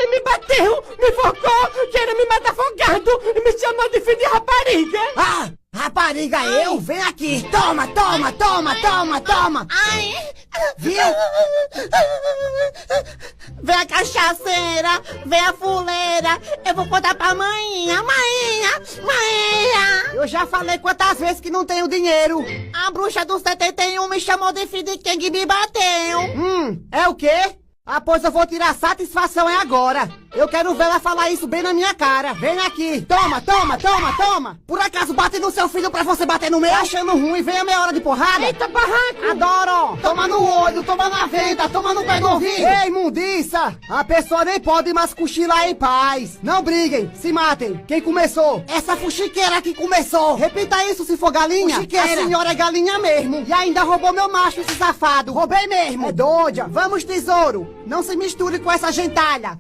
Ele me bateu, me enforcou, querendo me matar afogado e me chamou de filho de rapariga. Ah, rapariga, eu? Vem aqui. Toma, toma, toma, toma, toma. Ai! Viu? Vem a cachaceira, vem a fuleira, eu vou contar pra maninha, maninha. Eu já falei quantas vezes que não tenho dinheiro. A bruxa do 71 me chamou de filho de quem me bateu. É o quê? Ah, pois eu vou tirar satisfação é agora. Eu quero ver ela falar isso bem na minha cara. Vem aqui. Toma, toma, toma, toma. Por acaso bate no seu filho pra você bater no meu? Tá achando ruim? Vem a meia hora de porrada. Eita, barraco. Adoro. Toma no olho, toma na venta, toma no pé do ouvido. Ei, mundiça. A pessoa nem pode mais cochilar em paz. Não briguem, se matem. Quem começou? Essa fuxiqueira que começou. Repita isso se for galinha. Fuxiqueira. A senhora é galinha mesmo. E ainda roubou meu macho, esse safado. Roubei mesmo. É doida. Vamos, tesouro. Não se misture com essa gentalha.